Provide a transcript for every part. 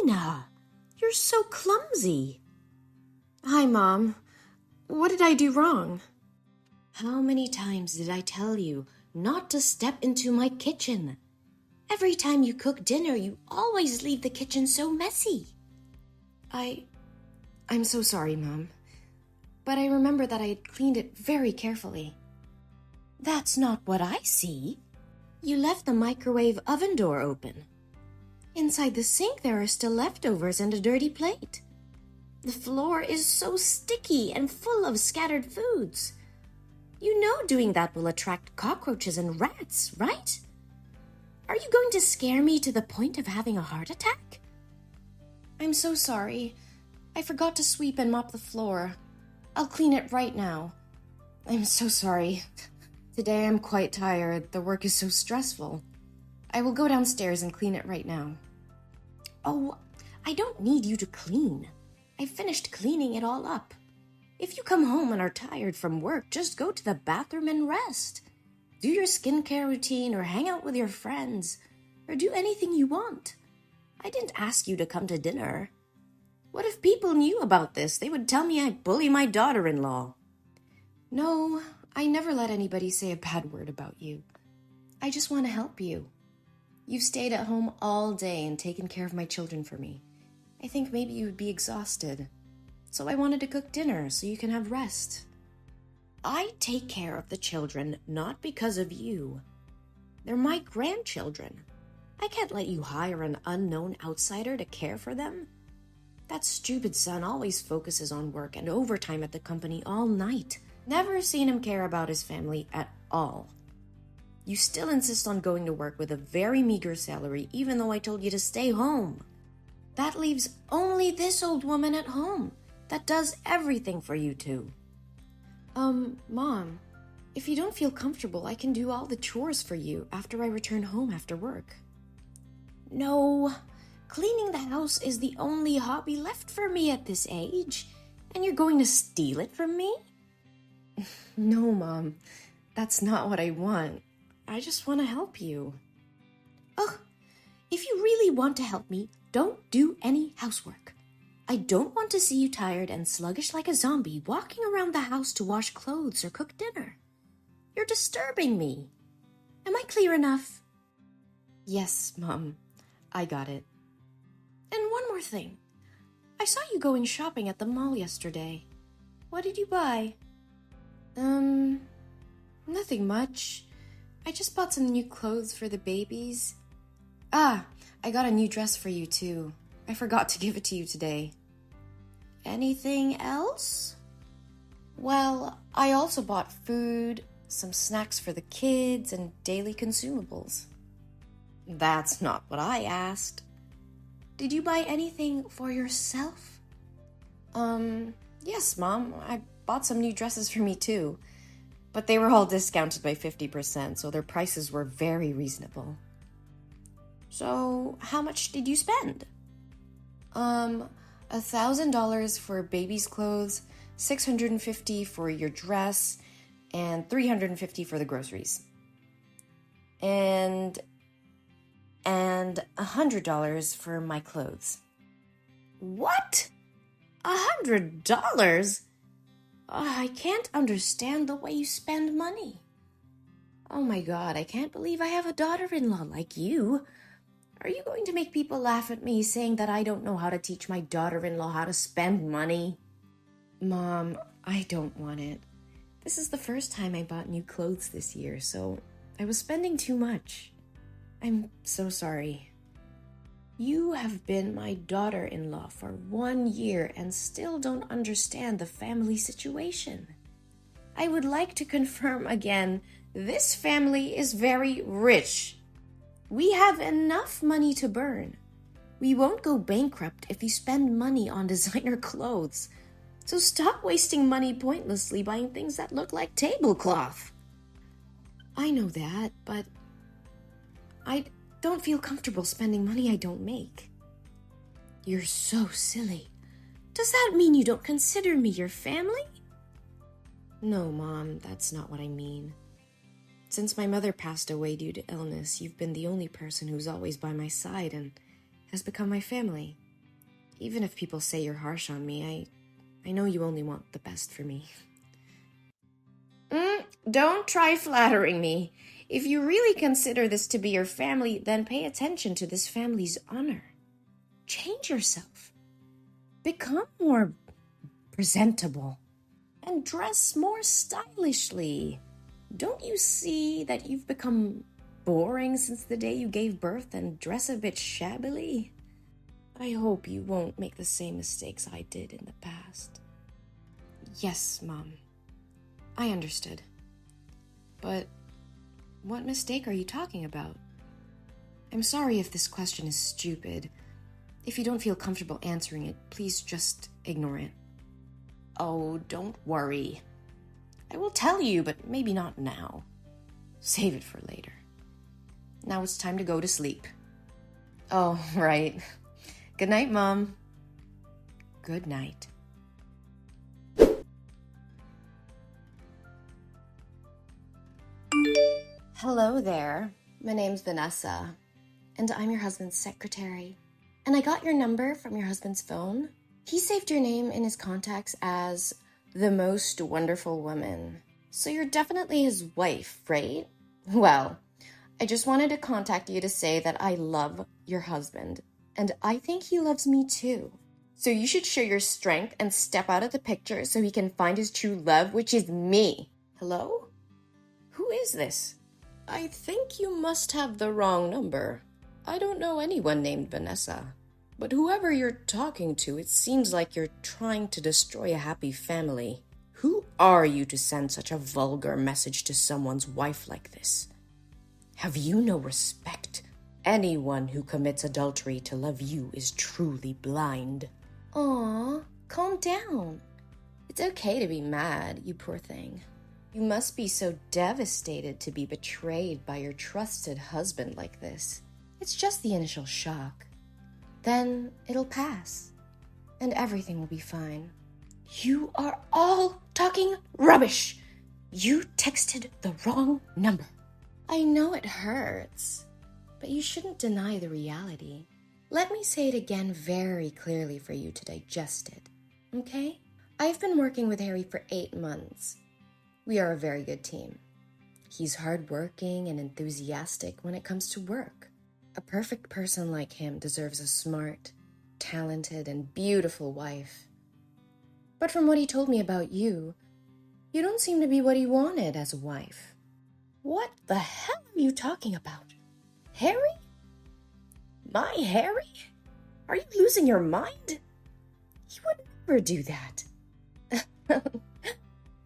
Lena, you're so clumsy. Hi, Mom. What did I do wrong? How many times did I tell you not to step into my kitchen? Every time you cook dinner, you always leave the kitchen so messy. I'm so sorry, Mom. But I remember that I had cleaned it very carefully. That's not what I see. You left the microwave oven door open. Inside the sink, there are still leftovers and a dirty plate. The floor is so sticky and full of scattered foods. You know doing that will attract cockroaches and rats, right? Are you going to scare me to the point of having a heart attack? I'm so sorry. I forgot to sweep and mop the floor. I'll clean it right now. I'm so sorry. Today I'm quite tired. The work is so stressful. I will go downstairs and clean it right now. Oh, I don't need you to clean. I finished cleaning it all up. If you come home and are tired from work, just go to the bathroom and rest. Do your skincare routine or hang out with your friends or do anything you want. I didn't ask you to come to dinner. What if people knew about this? They would tell me I bully my daughter-in-law. No, I never let anybody say a bad word about you. I just want to help you. You've stayed at home all day and taken care of my children for me. I think maybe you would be exhausted. So I wanted to cook dinner so you can have rest. I take care of the children not because of you. They're my grandchildren. I can't let you hire an unknown outsider to care for them. That stupid son always focuses on work and overtime at the company all night. Never seen him care about his family at all. You still insist on going to work with a very meager salary, even though I told you to stay home. That leaves only this old woman at home that does everything for you two. Mom, if you don't feel comfortable, I can do all the chores for you after I return home after work. No, cleaning the house is the only hobby left for me at this age, and you're going to steal it from me? No, Mom, that's not what I want. I just want to help you. Ugh, if you really want to help me, don't do any housework. I don't want to see you tired and sluggish like a zombie walking around the house to wash clothes or cook dinner. You're disturbing me. Am I clear enough? Yes, Mom. I got it. And one more thing. I saw you going shopping at the mall yesterday. What did you buy? Nothing much. I just bought some new clothes for the babies. I got a new dress for you too. I forgot to give it to you today. Anything else? Well, I also bought food, some snacks for the kids, and daily consumables. That's not what I asked. Did you buy anything for yourself? Yes, Mom. I bought some new dresses for me too. But they were all discounted by 50%, so their prices were very reasonable. So, how much did you spend? $1,000 for baby's clothes, $650 for your dress, and $350 for the groceries. And $100 for my clothes. What? $100? I can't understand the way you spend money. Oh my God, I can't believe I have a daughter-in-law like you. Are you going to make people laugh at me saying that I don't know how to teach my daughter-in-law how to spend money? Mom, I don't want it. This is the first time I bought new clothes this year, so I was spending too much. I'm so sorry. You have been my daughter-in-law for 1 year and still don't understand the family situation. I would like to confirm again, this family is very rich. We have enough money to burn. We won't go bankrupt if you spend money on designer clothes. So stop wasting money pointlessly buying things that look like tablecloth. I know that, but I don't feel comfortable spending money I don't make. You're so silly. Does that mean you don't consider me your family? No, Mom, that's not what I mean. Since my mother passed away due to illness, you've been the only person who's always by my side and has become my family. Even if people say you're harsh on me, I know you only want the best for me. Don't try flattering me. If you really consider this to be your family, then pay attention to this family's honor. Change yourself. Become more presentable. And dress more stylishly. Don't you see that you've become boring since the day you gave birth and dress a bit shabbily? I hope you won't make the same mistakes I did in the past. Yes, Mom. I understood. But what mistake are you talking about? I'm sorry if this question is stupid. If you don't feel comfortable answering it, please just ignore it. Oh, don't worry. I will tell you, but maybe not now. Save it for later. Now it's time to go to sleep. Oh, right. Good night, Mom. Good night. Hello there. My name's Vanessa, and I'm your husband's secretary. And I got your number from your husband's phone. He saved your name in his contacts as the most wonderful woman. So you're definitely his wife, right? Well, I just wanted to contact you to say that I love your husband, and I think he loves me too. So you should show your strength and step out of the picture so he can find his true love, which is me. Hello? Who is this? I think you must have the wrong number. I don't know anyone named Vanessa. But whoever you're talking to, it seems like you're trying to destroy a happy family. Who are you to send such a vulgar message to someone's wife like this? Have you no respect? Anyone who commits adultery to love you is truly blind. Aw, calm down. It's okay to be mad, you poor thing. You must be so devastated to be betrayed by your trusted husband like this. It's just the initial shock. Then it'll pass, and everything will be fine. You are all talking rubbish. You texted the wrong number. I know it hurts, but you shouldn't deny the reality. Let me say it again very clearly for you to digest it, okay? I've been working with Harry for 8 months. We are a very good team. He's hardworking and enthusiastic when it comes to work. A perfect person like him deserves a smart, talented, and beautiful wife. But from what he told me about you, you don't seem to be what he wanted as a wife. What the hell are you talking about? Harry? My Harry? Are you losing your mind? He would never do that.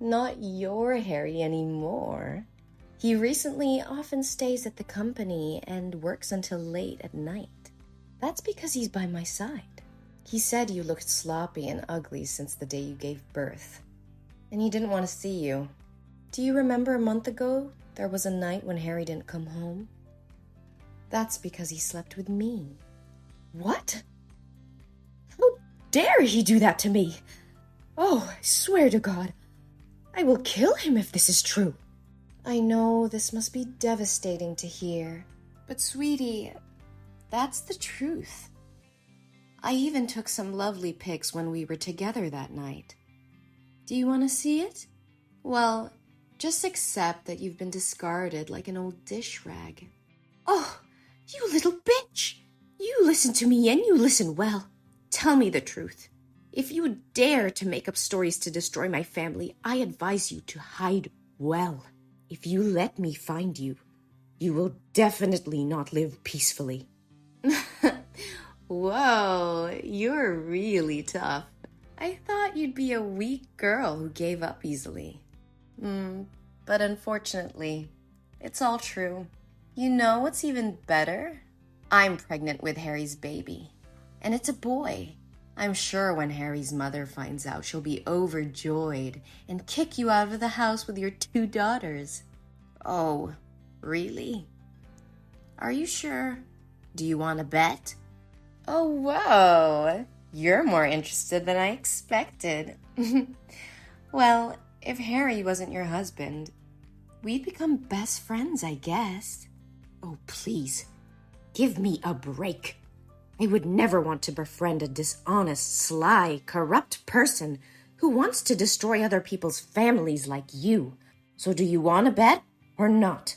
Not your Harry anymore. He recently often stays at the company and works until late at night. That's because he's by my side. He said you looked sloppy and ugly since the day you gave birth, and he didn't want to see you. Do you remember a month ago there was a night when Harry didn't come home? That's because he slept with me. What? How dare he do that to me? Oh, I swear to God, I will kill him if this is true. I know this must be devastating to hear, but sweetie, that's the truth. I even took some lovely pics when we were together that night. Do you want to see it? Well, just accept that you've been discarded like an old dish rag. Oh, you little bitch! You listen to me and you listen well. Tell me the truth. If you dare to make up stories to destroy my family, I advise you to hide well. If you let me find you, you will definitely not live peacefully. Whoa, you're really tough. I thought you'd be a weak girl who gave up easily. But unfortunately, it's all true. You know what's even better? I'm pregnant with Harry's baby, and it's a boy. I'm sure when Harry's mother finds out, she'll be overjoyed and kick you out of the house with your 2 daughters. Oh, really? Are you sure? Do you want to bet? Oh, whoa! You're more interested than I expected. Well, if Harry wasn't your husband, we'd become best friends, I guess. Oh, please, give me a break. I would never want to befriend a dishonest, sly, corrupt person who wants to destroy other people's families like you. So do you want to bet or not?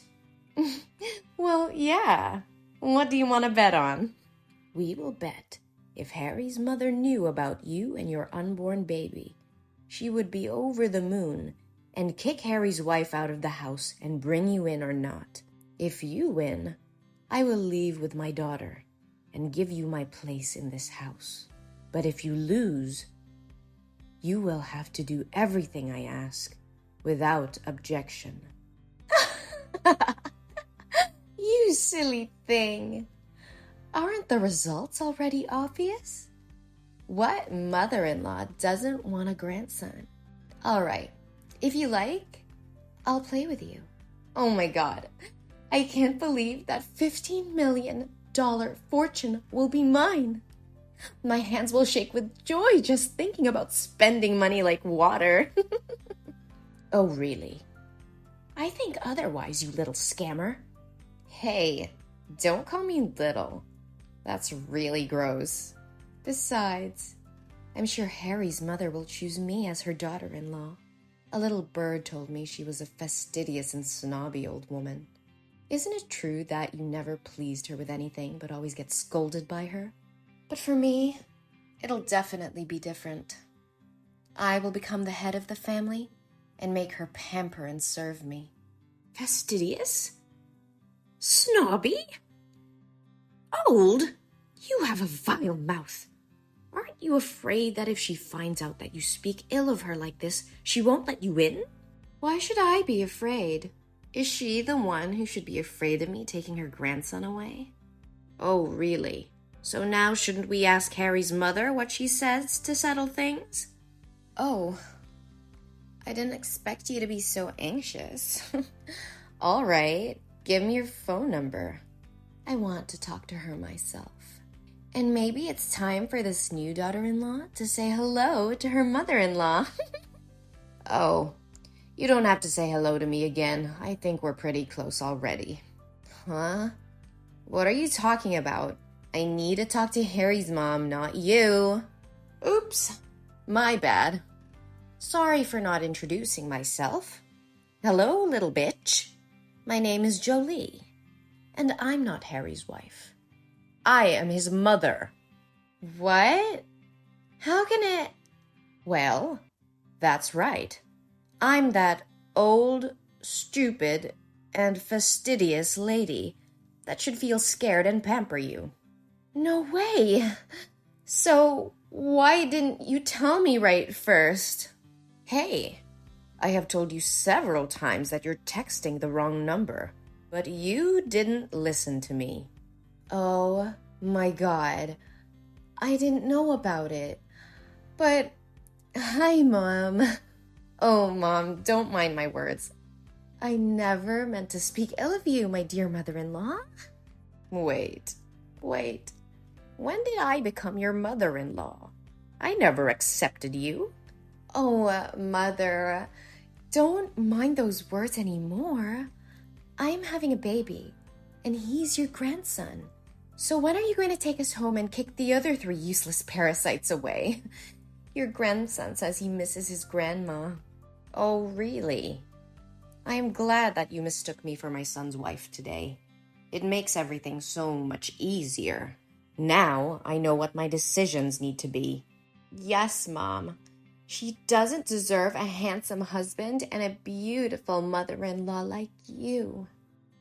Well, yeah. What do you want to bet on? We will bet if Harry's mother knew about you and your unborn baby, she would be over the moon and kick Harry's wife out of the house and bring you in or not. If you win, I will leave with my daughter and give you my place in this house. But if you lose, you will have to do everything I ask without objection. You silly thing. Aren't the results already obvious? What mother-in-law doesn't want a grandson? All right, if you like, I'll play with you. Oh my God, I can't believe that $15 million fortune will be mine. My hands will shake with joy just thinking about spending money like water. Oh, really? I think otherwise, you little scammer. Hey, don't call me little. That's really gross. Besides, I'm sure Harry's mother will choose me as her daughter-in-law. A little bird told me she was a fastidious and snobby old woman. Isn't it true that you never pleased her with anything but always get scolded by her? But for me, it'll definitely be different. I will become the head of the family and make her pamper and serve me. Fastidious? Snobby? Old? You have a vile mouth. Aren't you afraid that if she finds out that you speak ill of her like this, she won't let you in? Why should I be afraid? Is she the one who should be afraid of me taking her grandson away? Oh, really? So now shouldn't we ask Harry's mother what she says to settle things? Oh, I didn't expect you to be so anxious. All right, give me your phone number. I want to talk to her myself. And maybe it's time for this new daughter-in-law to say hello to her mother-in-law. Oh, you don't have to say hello to me again. I think we're pretty close already. Huh? What are you talking about? I need to talk to Harry's mom, not you. Oops, my bad. Sorry for not introducing myself. Hello, little bitch. My name is Jolie, and I'm not Harry's wife. I am his mother. What? How can it? Well, that's right. I'm that old, stupid, and fastidious lady that should feel scared and pamper you. No way. So why didn't you tell me right first? Hey, I have told you several times that you're texting the wrong number, but you didn't listen to me. Oh my God, I didn't know about it. But, hi, Mom. Oh, Mom, don't mind my words. I never meant to speak ill of you, my dear mother-in-law. Wait. When did I become your mother-in-law? I never accepted you. Oh, Mother, don't mind those words anymore. I'm having a baby, and he's your grandson. So when are you going to take us home and kick the other 3 useless parasites away? Your grandson says he misses his grandma. Oh, really? I am glad that you mistook me for my son's wife today. It makes everything so much easier. Now I know what my decisions need to be. Yes, Mom. She doesn't deserve a handsome husband and a beautiful mother-in-law like you.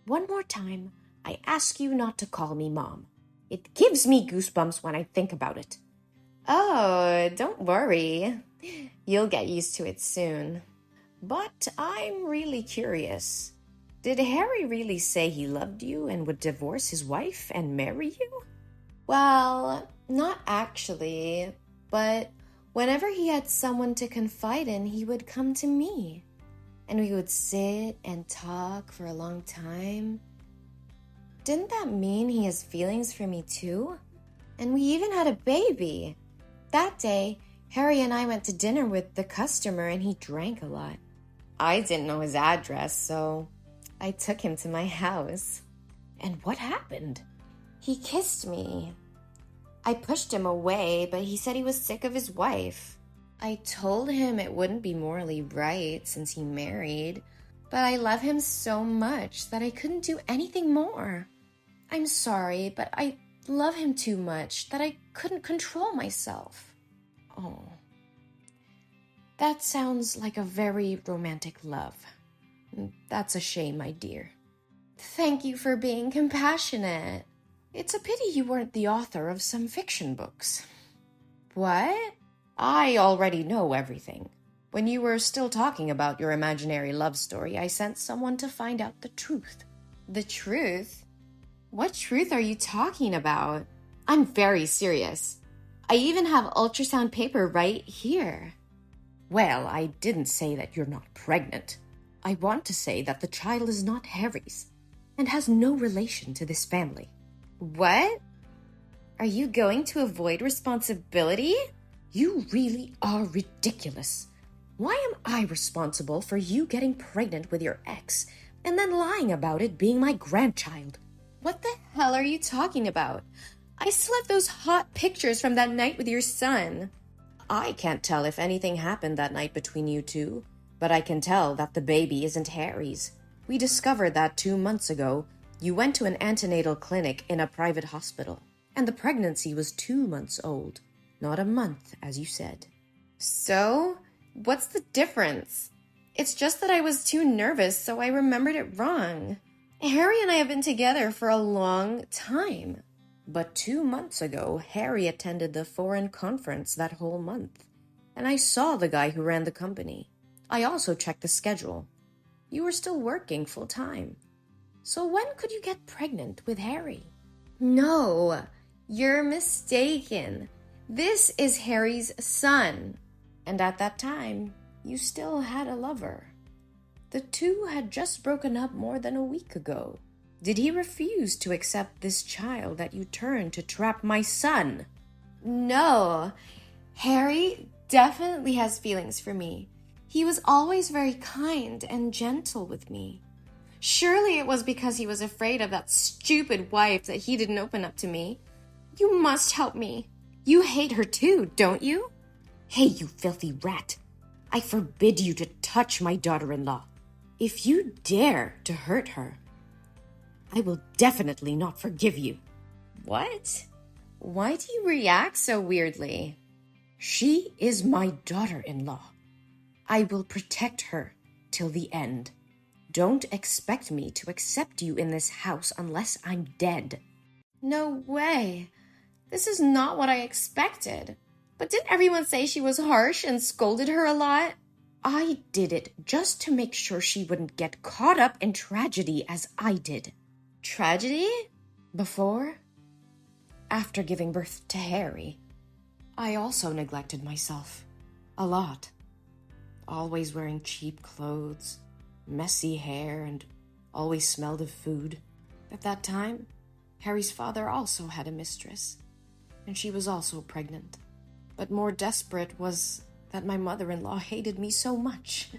One more time, I ask you not to call me Mom. It gives me goosebumps when I think about it. Oh, don't worry. You'll get used to it soon. But I'm really curious. Did Harry really say he loved you and would divorce his wife and marry you? Well, not actually, but whenever he had someone to confide in, he would come to me. And we would sit and talk for a long time. Didn't that mean he has feelings for me too? And we even had a baby. That day, Harry and I went to dinner with the customer and he drank a lot. I didn't know his address, so I took him to my house. And what happened? He kissed me. I pushed him away, but he said he was sick of his wife. I told him it wouldn't be morally right since he married, but I love him so much that I couldn't do anything more. I'm sorry, but I love him too much that I couldn't control myself. Oh, that sounds like a very romantic love. That's a shame, my dear. Thank you for being compassionate. It's a pity you weren't the author of some fiction books. What? I already know everything. When you were still talking about your imaginary love story, I sent someone to find out the truth. The truth? What truth are you talking about? I'm very serious. I even have ultrasound paper right here. Well, I didn't say that you're not pregnant. I want to say that the child is not Harry's and has no relation to this family. What? Are you going to avoid responsibility? You really are ridiculous. Why am I responsible for you getting pregnant with your ex and then lying about it being my grandchild? What the hell are you talking about? I still have those hot pictures from that night with your son. I can't tell if anything happened that night between you two, but I can tell that the baby isn't Harry's. We discovered that 2 months ago. You went to an antenatal clinic in a private hospital, and the pregnancy was 2 months old, not a month, as you said. So, what's the difference? It's just that I was too nervous, so I remembered it wrong. Harry and I have been together for a long time. But 2 months ago, Harry attended the foreign conference that whole month, and I saw the guy who ran the company. I also checked the schedule. You were still working full-time. So when could you get pregnant with Harry? No, you're mistaken. This is Harry's son. And at that time, you still had a lover. The two had just broken up more than a week ago. Did he refuse to accept this child that you turned to trap my son? No, Harry definitely has feelings for me. He was always very kind and gentle with me. Surely it was because he was afraid of that stupid wife that he didn't open up to me. You must help me. You hate her too, don't you? Hey, you filthy rat. I forbid you to touch my daughter-in-law. If you dare to hurt her, I will definitely not forgive you. What? Why do you react so weirdly? She is my daughter-in-law. I will protect her till the end. Don't expect me to accept you in this house unless I'm dead. No way. This is not what I expected. But didn't everyone say she was harsh and scolded her a lot? I did it just to make sure she wouldn't get caught up in tragedy as I did. Tragedy? Before? After giving birth to Harry, I also neglected myself. A lot. Always wearing cheap clothes, messy hair, and always smelled of food. At that time, Harry's father also had a mistress, and she was also pregnant. But more desperate was that my mother-in-law hated me so much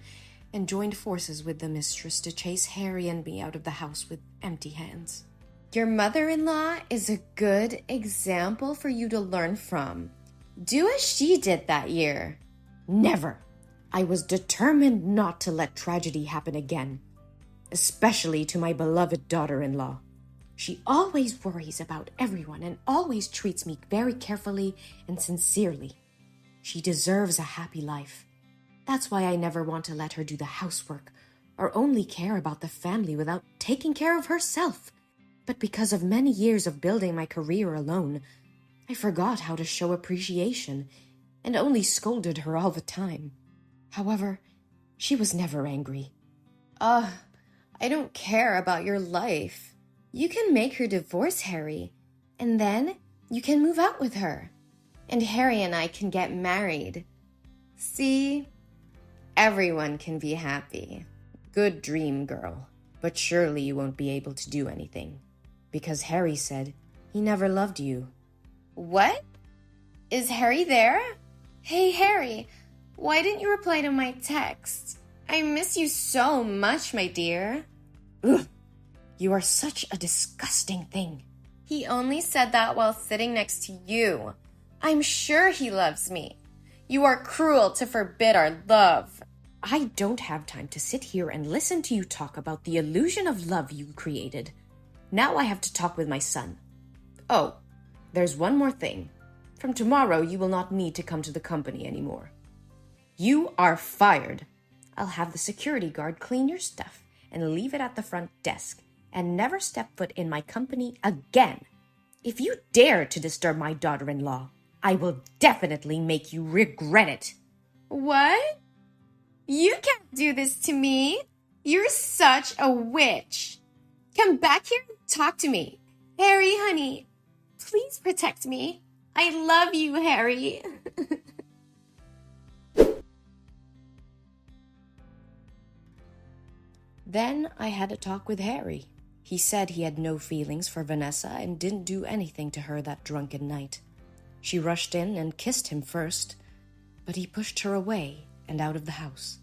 and joined forces with the mistress to chase Harry and me out of the house with empty hands. Your mother-in-law is a good example for you to learn from. Do as she did that year. Never. I was determined not to let tragedy happen again, especially to my beloved daughter-in-law. She always worries about everyone and always treats me very carefully and sincerely. She deserves a happy life. That's why I never want to let her do the housework or only care about the family without taking care of herself. But because of many years of building my career alone, I forgot how to show appreciation and only scolded her all the time. However, she was never angry. I don't care about your life. You can make her divorce Harry, and then you can move out with her. And Harry and I can get married. See? Everyone can be happy. Good dream, girl. But surely you won't be able to do anything. Because Harry said he never loved you. What? Is Harry there? Hey, Harry, why didn't you reply to my text? I miss you so much, my dear. Ugh, you are such a disgusting thing. He only said that while sitting next to you. I'm sure he loves me. You are cruel to forbid our love. I don't have time to sit here and listen to you talk about the illusion of love you created. Now I have to talk with my son. Oh, there's one more thing. From tomorrow, you will not need to come to the company anymore. You are fired. I'll have the security guard clean your stuff and leave it at the front desk, and never step foot in my company again. If you dare to disturb my daughter-in-law, I will definitely make you regret it. What? You can't do this to me. You're such a witch. Come back here and talk to me. Harry, honey, please protect me. I love you, Harry. Then I had a talk with Harry. He said he had no feelings for Vanessa and didn't do anything to her that drunken night. She rushed in and kissed him first, but he pushed her away and out of the house.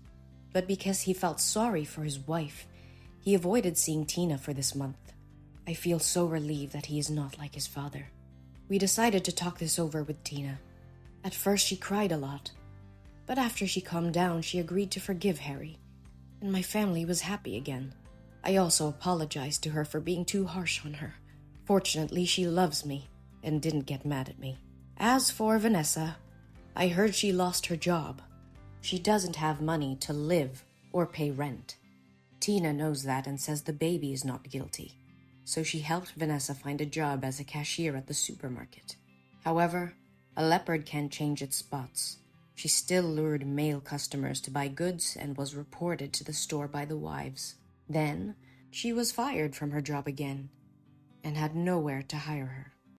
But because he felt sorry for his wife, he avoided seeing Tina for this month. I feel so relieved that he is not like his father. We decided to talk this over with Tina. At first she cried a lot, but after she calmed down, she agreed to forgive Harry, and my family was happy again. I also apologized to her for being too harsh on her. Fortunately, she loves me and didn't get mad at me. As for Vanessa, I heard she lost her job. She doesn't have money to live or pay rent. Tina knows that and says the baby is not guilty, so she helped Vanessa find a job as a cashier at the supermarket. However, a leopard can't change its spots. She still lured male customers to buy goods and was reported to the store by the wives. Then, she was fired from her job again and had nowhere to hire her.